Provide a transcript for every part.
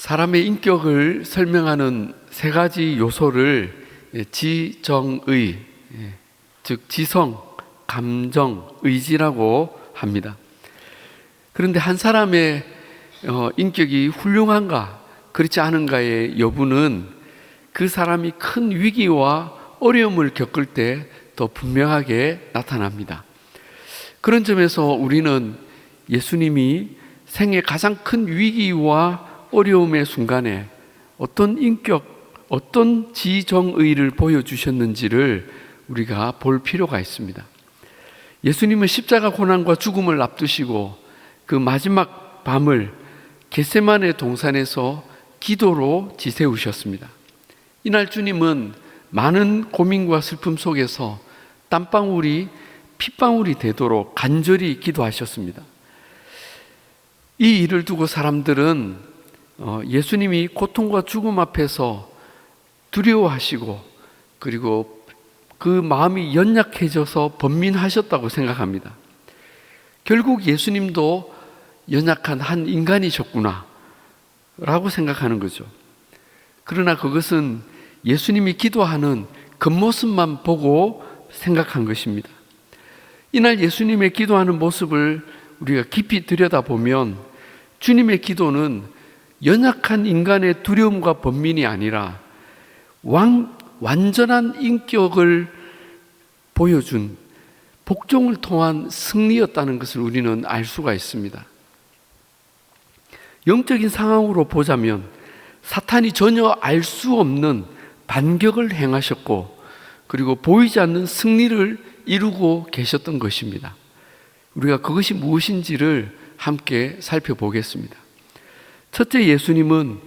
사람의 인격을 설명하는 세 가지 요소를 지정의, 즉 지성, 감정, 의지라고 합니다. 그런데 한 사람의 인격이 훌륭한가 그렇지 않은가의 여부는 그 사람이 큰 위기와 어려움을 겪을 때 더 분명하게 나타납니다. 그런 점에서 우리는 예수님이 생애 가장 큰 위기와 어려움의 순간에 어떤 인격, 어떤 지정의를 보여주셨는지를 우리가 볼 필요가 있습니다. 예수님은 십자가 고난과 죽음을 앞두시고 그 마지막 밤을 겟세마네 동산에서 기도로 지새우셨습니다. 이날 주님은 많은 고민과 슬픔 속에서 땀방울이 핏방울이 되도록 간절히 기도하셨습니다. 이 일을 두고 사람들은 예수님이 고통과 죽음 앞에서 두려워하시고 그리고 그 마음이 연약해져서 번민하셨다고 생각합니다. 결국 예수님도 연약한 한 인간이셨구나 라고 생각하는 거죠. 그러나 그것은 예수님이 기도하는 겉모습만 보고 생각한 것입니다. 이날 예수님의 기도하는 모습을 우리가 깊이 들여다보면 주님의 기도는 연약한 인간의 두려움과 번민이 아니라 완전한 인격을 보여준 복종을 통한 승리였다는 것을 우리는 알 수가 있습니다. 영적인 상황으로 보자면 사탄이 전혀 알 수 없는 반격을 행하셨고 그리고 보이지 않는 승리를 이루고 계셨던 것입니다. 우리가 그것이 무엇인지를 함께 살펴보겠습니다. 첫째, 예수님은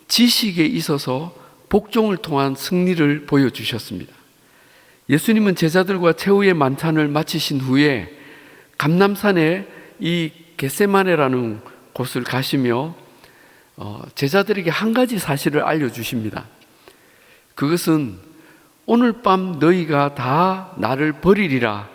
지식에 있어서 복종을 통한 승리를 보여주셨습니다. 예수님은 제자들과 최후의 만찬을 마치신 후에 감람산에 이 겟세마네라는 곳을 가시며 제자들에게 한 가지 사실을 알려주십니다. 그것은 오늘 밤 너희가 다 나를 버리리라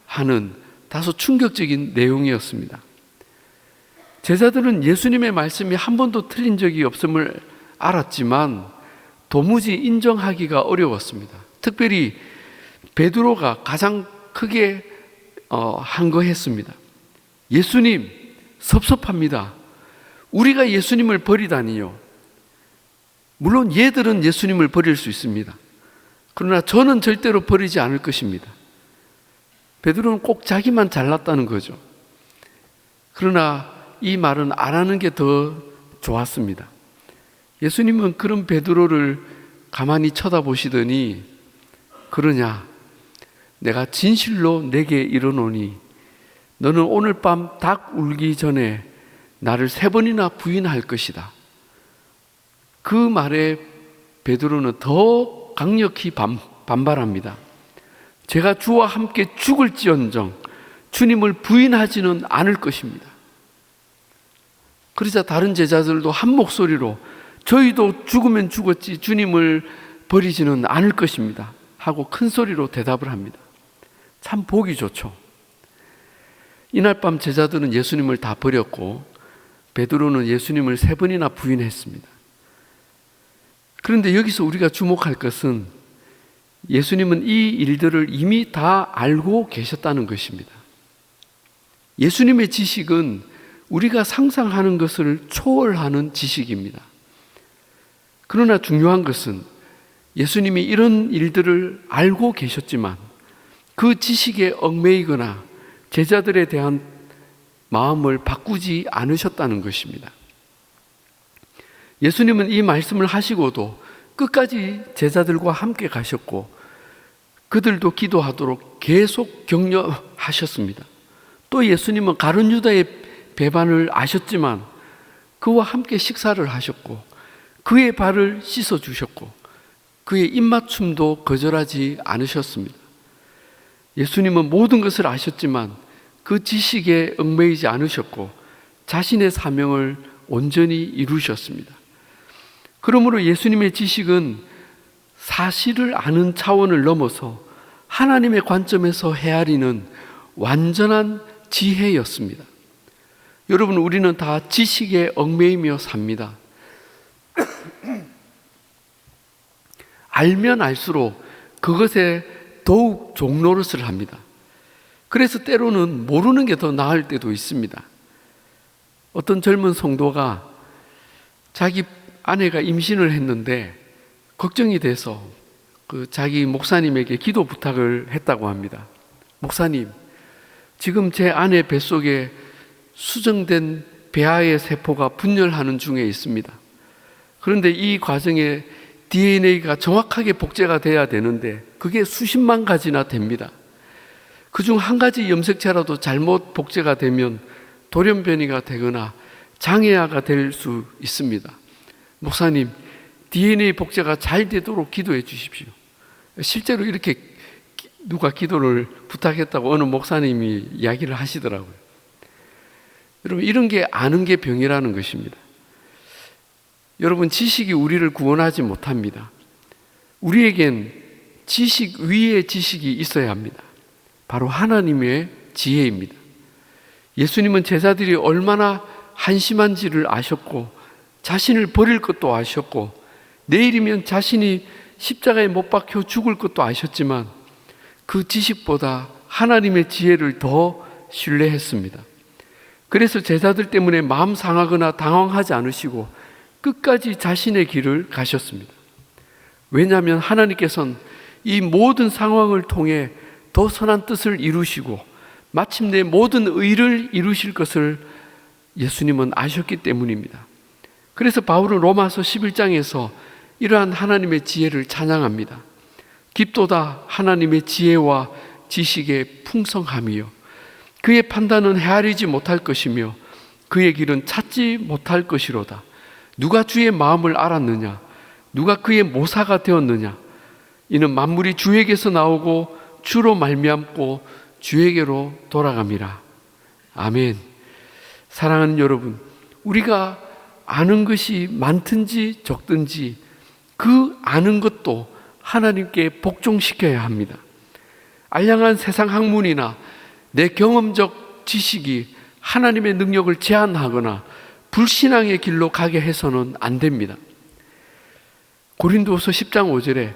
하는 다소 충격적인 내용이었습니다. 제자들은 예수님의 말씀이 한 번도 틀린 적이 없음을 알았지만 도무지 인정하기가 어려웠습니다. 특별히 베드로가 가장 크게 항거했습니다. 예수님, 섭섭합니다. 우리가 예수님을 버리다니요. 물론 얘들은 예수님을 버릴 수 있습니다. 그러나 저는 절대로 버리지 않을 것입니다. 베드로는 꼭 자기만 잘났다는 거죠. 그러나 이 말은 안 하는 게 더 좋았습니다. 예수님은 그런 베드로를 가만히 쳐다보시더니 그러냐, 내가 진실로 내게 이르노니 너는 오늘 밤 닭 울기 전에 나를 3번이나 부인할 것이다. 그 말에 베드로는 더 강력히 반발합니다. 제가 주와 함께 죽을지언정 주님을 부인하지는 않을 것입니다. 그러자 다른 제자들도 한 목소리로 저희도 죽으면 죽었지 주님을 버리지는 않을 것입니다 하고 큰 소리로 대답을 합니다. 참 보기 좋죠. 이날 밤 제자들은 예수님을 다 버렸고 베드로는 예수님을 3번이나 부인했습니다. 그런데 여기서 우리가 주목할 것은 예수님은 이 일들을 이미 다 알고 계셨다는 것입니다. 예수님의 지식은 우리가 상상하는 것을 초월하는 지식입니다. 그러나 중요한 것은 예수님이 이런 일들을 알고 계셨지만 그 지식에 얽매이거나 제자들에 대한 마음을 바꾸지 않으셨다는 것입니다. 예수님은 이 말씀을 하시고도 끝까지 제자들과 함께 가셨고 그들도 기도하도록 계속 격려하셨습니다. 또 예수님은 가룟 유다의 배반을 아셨지만 그와 함께 식사를 하셨고 그의 발을 씻어주셨고 그의 입맞춤도 거절하지 않으셨습니다. 예수님은 모든 것을 아셨지만 그 지식에 얽매이지 않으셨고 자신의 사명을 온전히 이루셨습니다. 그러므로 예수님의 지식은 사실을 아는 차원을 넘어서 하나님의 관점에서 헤아리는 완전한 지혜였습니다. 여러분, 우리는 다 지식에 얽매이며 삽니다. 알면 알수록 그것에 더욱 종노릇을 합니다. 그래서 때로는 모르는 게 더 나을 때도 있습니다. 어떤 젊은 성도가 자기 아내가 임신을 했는데 걱정이 돼서 자기 목사님에게 기도 부탁을 했다고 합니다. 목사님, 지금 제 아내 뱃속에 수정된 배아의 세포가 분열하는 중에 있습니다. 그런데 이 과정에 DNA가 정확하게 복제가 돼야 되는데 그게 수십만 가지나 됩니다. 그중 한 가지 염색체라도 잘못 복제가 되면 돌연변이가 되거나 장애아가 될 수 있습니다. 목사님, DNA 복제가 잘 되도록 기도해 주십시오. 실제로 이렇게 누가 기도를 부탁했다고 어느 목사님이 이야기를 하시더라고요. 여러분, 이런 게 아는 게 병이라는 것입니다. 여러분, 지식이 우리를 구원하지 못합니다. 우리에겐 지식 위에 지식이 있어야 합니다. 바로 하나님의 지혜입니다. 예수님은 제자들이 얼마나 한심한지를 아셨고 자신을 버릴 것도 아셨고 내일이면 자신이 십자가에 못 박혀 죽을 것도 아셨지만 그 지식보다 하나님의 지혜를 더 신뢰했습니다. 그래서 제자들 때문에 마음 상하거나 당황하지 않으시고 끝까지 자신의 길을 가셨습니다. 왜냐하면 하나님께서는 이 모든 상황을 통해 더 선한 뜻을 이루시고 마침내 모든 의를 이루실 것을 예수님은 아셨기 때문입니다. 그래서 바울은 로마서 11장에서 이러한 하나님의 지혜를 찬양합니다. 깊도다 하나님의 지혜와 지식의 풍성함이요, 그의 판단은 헤아리지 못할 것이며 그의 길은 찾지 못할 것이로다. 누가 주의 마음을 알았느냐? 누가 그의 모사가 되었느냐? 이는 만물이 주에게서 나오고 주로 말미암고 주에게로 돌아갑니다. 아멘. 사랑하는 여러분, 우리가 아는 것이 많든지 적든지 그 아는 것도 하나님께 복종시켜야 합니다. 알량한 세상 학문이나 내 경험적 지식이 하나님의 능력을 제한하거나 불신앙의 길로 가게 해서는 안 됩니다. 고린도후서 10장 5절에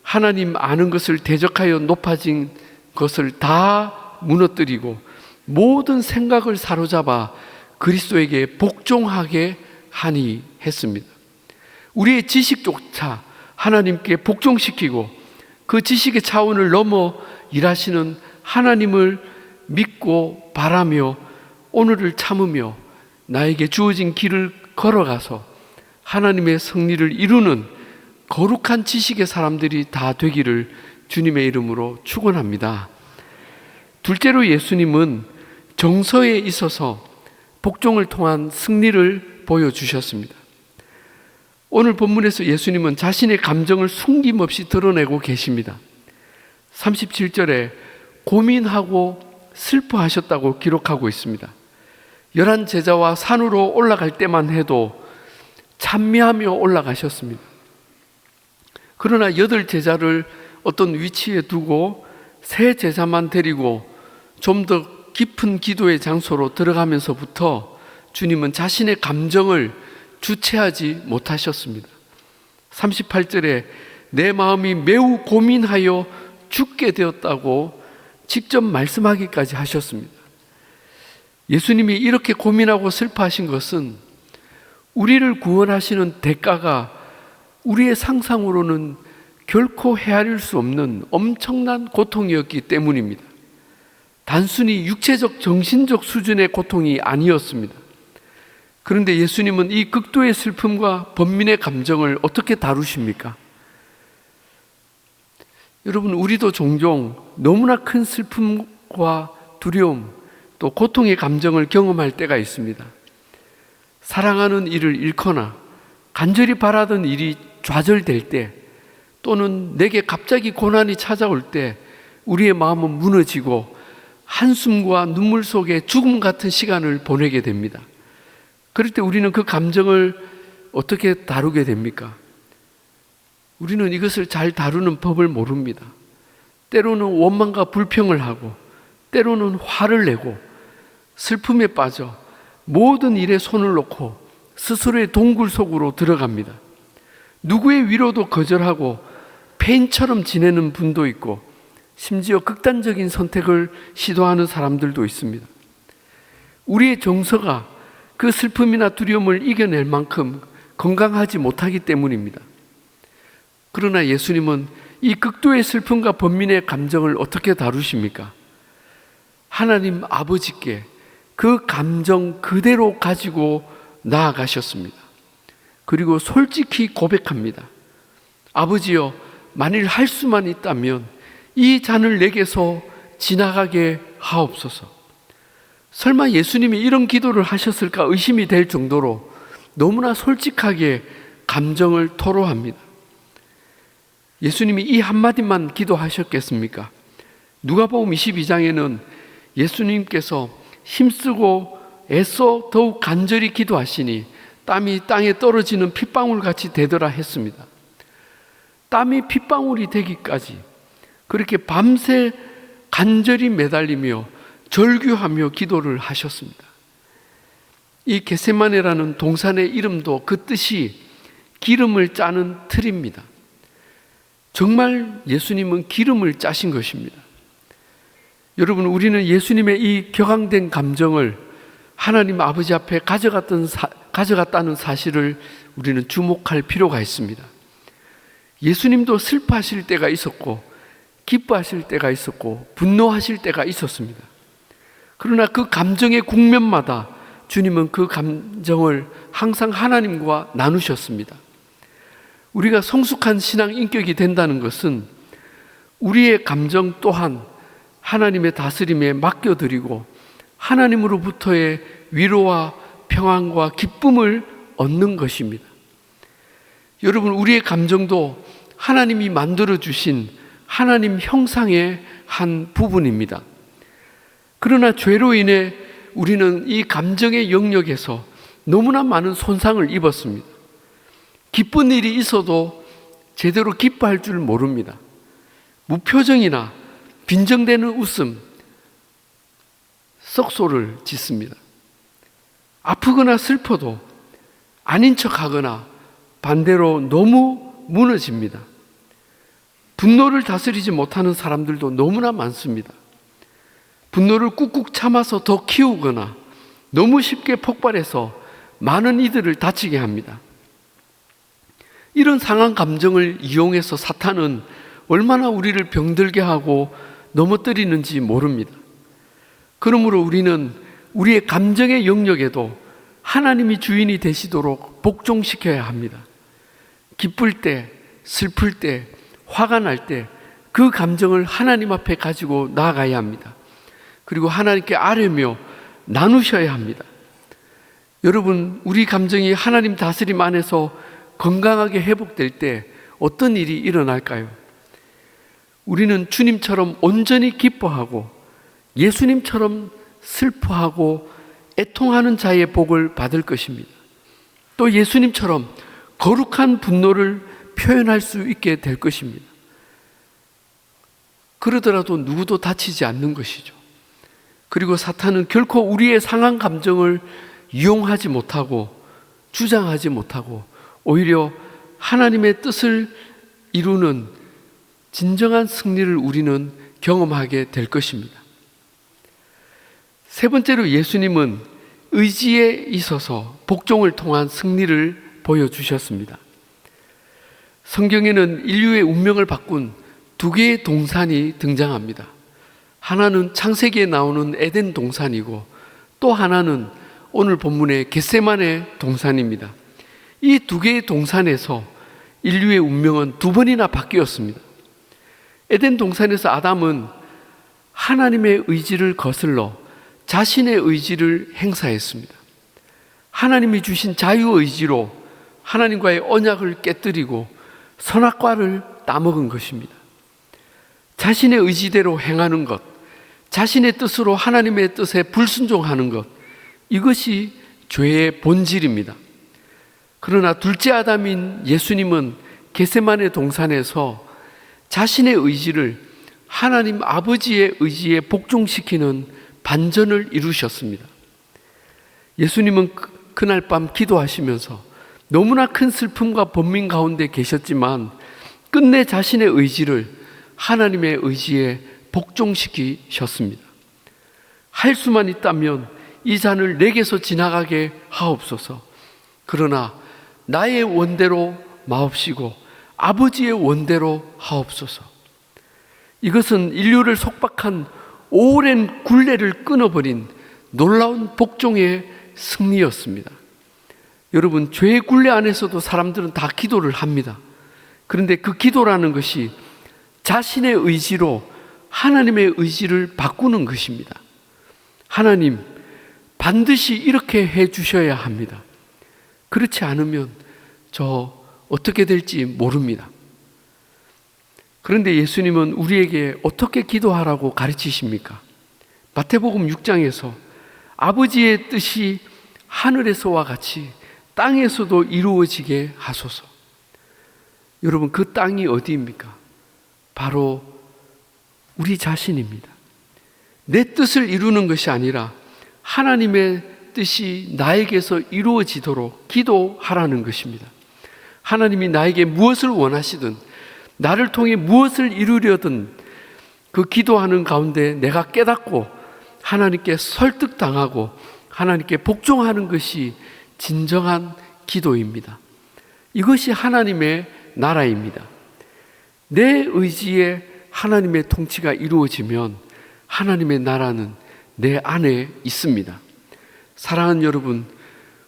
하나님 아는 것을 대적하여 높아진 것을 다 무너뜨리고 모든 생각을 사로잡아 그리스도에게 복종하게 하니 했습니다. 우리의 지식조차 하나님께 복종시키고 그 지식의 차원을 넘어 일하시는 하나님을 믿고 바라며 오늘을 참으며 나에게 주어진 길을 걸어가서 하나님의 승리를 이루는 거룩한 지식의 사람들이 다 되기를 주님의 이름으로 축원합니다. 둘째로 예수님은 정서에 있어서 복종을 통한 승리를 보여주셨습니다. 오늘 본문에서 예수님은 자신의 감정을 숨김없이 드러내고 계십니다. 37절에 고민하고 슬퍼하셨다고 기록하고 있습니다. 11 제자와 산으로 올라갈 때만 해도 찬미하며 올라가셨습니다. 그러나 8 제자를 어떤 위치에 두고 3 제자만 데리고 좀 더 깊은 기도의 장소로 들어가면서부터 주님은 자신의 감정을 주체하지 못하셨습니다. 38절에 내 마음이 매우 고민하여 죽게 되었다고 직접 말씀하기까지 하셨습니다. 예수님이 이렇게 고민하고 슬퍼하신 것은 우리를 구원하시는 대가가 우리의 상상으로는 결코 헤아릴 수 없는 엄청난 고통이었기 때문입니다. 단순히 육체적, 정신적 수준의 고통이 아니었습니다. 그런데 예수님은 이 극도의 슬픔과 번민의 감정을 어떻게 다루십니까? 여러분, 우리도 종종 너무나 큰 슬픔과 두려움, 또 고통의 감정을 경험할 때가 있습니다. 사랑하는 이를 잃거나 간절히 바라던 일이 좌절될 때, 또는 내게 갑자기 고난이 찾아올 때 우리의 마음은 무너지고 한숨과 눈물 속에 죽음 같은 시간을 보내게 됩니다. 그럴 때 우리는 그 감정을 어떻게 다루게 됩니까? 우리는 이것을 잘 다루는 법을 모릅니다. 때로는 원망과 불평을 하고, 때로는 화를 내고, 슬픔에 빠져 모든 일에 손을 놓고 스스로의 동굴 속으로 들어갑니다. 누구의 위로도 거절하고 폐인처럼 지내는 분도 있고 심지어 극단적인 선택을 시도하는 사람들도 있습니다. 우리의 정서가 그 슬픔이나 두려움을 이겨낼 만큼 건강하지 못하기 때문입니다. 그러나 예수님은 이 극도의 슬픔과 번민의 감정을 어떻게 다루십니까? 하나님 아버지께 그 감정 그대로 가지고 나아가셨습니다. 그리고 솔직히 고백합니다. 아버지여, 만일 할 수만 있다면 이 잔을 내게서 지나가게 하옵소서. 설마 예수님이 이런 기도를 하셨을까 의심이 될 정도로 너무나 솔직하게 감정을 토로합니다. 예수님이 이 한마디만 기도하셨겠습니까? 누가복음 22장에는 예수님께서 힘쓰고 애써 더욱 간절히 기도하시니 땀이 땅에 떨어지는 핏방울같이 되더라 했습니다. 땀이 핏방울이 되기까지 그렇게 밤새 간절히 매달리며 절규하며 기도를 하셨습니다. 이 겟세마네라는 동산의 이름도 그 뜻이 기름을 짜는 틀입니다. 정말 예수님은 기름을 짜신 것입니다. 여러분, 우리는 예수님의 이 격앙된 감정을 하나님 아버지 앞에 가져갔다는 사실을 우리는 주목할 필요가 있습니다. 예수님도 슬퍼하실 때가 있었고 기뻐하실 때가 있었고 분노하실 때가 있었습니다. 그러나 그 감정의 국면마다 주님은 그 감정을 항상 하나님과 나누셨습니다. 우리가 성숙한 신앙 인격이 된다는 것은 우리의 감정 또한 하나님의 다스림에 맡겨드리고 하나님으로부터의 위로와 평안과 기쁨을 얻는 것입니다. 여러분, 우리의 감정도 하나님이 만들어주신 하나님 형상의 한 부분입니다. 그러나 죄로 인해 우리는 이 감정의 영역에서 너무나 많은 손상을 입었습니다. 기쁜 일이 있어도 제대로 기뻐할 줄 모릅니다. 무표정이나 빈정대는 웃음, 썩소를 짓습니다. 아프거나 슬퍼도 아닌 척하거나 반대로 너무 무너집니다. 분노를 다스리지 못하는 사람들도 너무나 많습니다. 분노를 꾹꾹 참아서 더 키우거나 너무 쉽게 폭발해서 많은 이들을 다치게 합니다. 이런 상한 감정을 이용해서 사탄은 얼마나 우리를 병들게 하고 넘어뜨리는지 모릅니다. 그러므로 우리는 우리의 감정의 영역에도 하나님이 주인이 되시도록 복종시켜야 합니다. 기쁠 때, 슬플 때, 화가 날 때 그 감정을 하나님 앞에 가지고 나아가야 합니다. 그리고 하나님께 아뢰며 나누셔야 합니다. 여러분, 우리 감정이 하나님 다스림 안에서 건강하게 회복될 때 어떤 일이 일어날까요? 우리는 주님처럼 온전히 기뻐하고 예수님처럼 슬퍼하고 애통하는 자의 복을 받을 것입니다. 또 예수님처럼 거룩한 분노를 표현할 수 있게 될 것입니다. 그러더라도 누구도 다치지 않는 것이죠. 그리고 사탄은 결코 우리의 상한 감정을 이용하지 못하고 주장하지 못하고 오히려 하나님의 뜻을 이루는 진정한 승리를 우리는 경험하게 될 것입니다. 세 번째로 예수님은 의지에 있어서 복종을 통한 승리를 보여주셨습니다. 성경에는 인류의 운명을 바꾼 두 개의 동산이 등장합니다. 하나는 창세기에 나오는 에덴 동산이고 또 하나는 오늘 본문의 겟세마네 동산입니다. 이 두 개의 동산에서 인류의 운명은 두 번이나 바뀌었습니다. 에덴 동산에서 아담은 하나님의 의지를 거슬러 자신의 의지를 행사했습니다. 하나님이 주신 자유의지로 하나님과의 언약을 깨뜨리고 선악과를 따먹은 것입니다. 자신의 의지대로 행하는 것, 자신의 뜻으로 하나님의 뜻에 불순종하는 것, 이것이 죄의 본질입니다. 그러나 둘째 아담인 예수님은 겟세마네 동산에서 자신의 의지를 하나님 아버지의 의지에 복종시키는 반전을 이루셨습니다. 예수님은 그날 밤 기도하시면서 너무나 큰 슬픔과 번민 가운데 계셨지만 끝내 자신의 의지를 하나님의 의지에 복종시키셨습니다. 할 수만 있다면 이 잔을 내게서 지나가게 하옵소서. 그러나 나의 원대로 마옵시고 아버지의 원대로 하옵소서. 이것은 인류를 속박한 오랜 굴레를 끊어버린 놀라운 복종의 승리였습니다. 여러분, 죄의 굴레 안에서도 사람들은 다 기도를 합니다. 그런데 그 기도라는 것이 자신의 의지로 하나님의 의지를 바꾸는 것입니다. 하나님, 반드시 이렇게 해 주셔야 합니다. 그렇지 않으면 저 어떻게 될지 모릅니다. 그런데 예수님은 우리에게 어떻게 기도하라고 가르치십니까? 마태복음 6장에서 아버지의 뜻이 하늘에서와 같이 땅에서도 이루어지게 하소서. 여러분, 그 땅이 어디입니까? 바로 우리 자신입니다. 내 뜻을 이루는 것이 아니라 하나님의 뜻이 나에게서 이루어지도록 기도하라는 것입니다. 하나님이 나에게 무엇을 원하시든 나를 통해 무엇을 이루려든 그 기도하는 가운데 내가 깨닫고 하나님께 설득당하고 하나님께 복종하는 것이 진정한 기도입니다. 이것이 하나님의 나라입니다. 내 의지에 하나님의 통치가 이루어지면 하나님의 나라는 내 안에 있습니다. 사랑하는 여러분,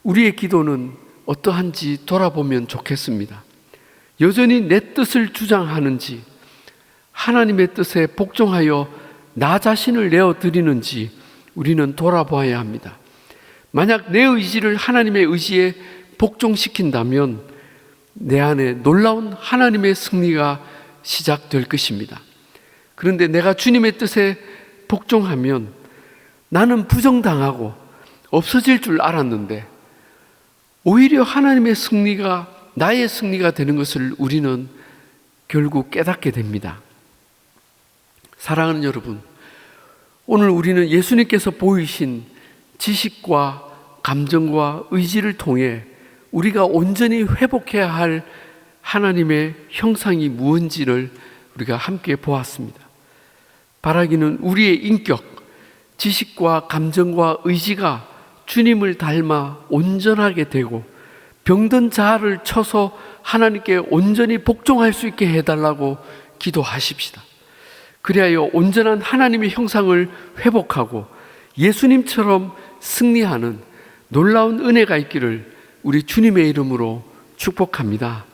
우리의 기도는 어떠한지 돌아보면 좋겠습니다. 여전히 내 뜻을 주장하는지, 하나님의 뜻에 복종하여 나 자신을 내어드리는지 우리는 돌아보아야 합니다. 만약 내 의지를 하나님의 의지에 복종시킨다면 내 안에 놀라운 하나님의 승리가 시작될 것입니다. 그런데 내가 주님의 뜻에 복종하면 나는 부정당하고 없어질 줄 알았는데 오히려 하나님의 승리가 나의 승리가 되는 것을 우리는 결국 깨닫게 됩니다. 사랑하는 여러분, 오늘 우리는 예수님께서 보이신 지식과 감정과 의지를 통해 우리가 온전히 회복해야 할 하나님의 형상이 무엇인지를 우리가 함께 보았습니다. 바라기는 우리의 인격, 지식과 감정과 의지가 주님을 닮아 온전하게 되고 병든 자아를 쳐서 하나님께 온전히 복종할 수 있게 해달라고 기도하십시다. 그리하여 온전한 하나님의 형상을 회복하고 예수님처럼 승리하는 놀라운 은혜가 있기를 우리 주님의 이름으로 축복합니다.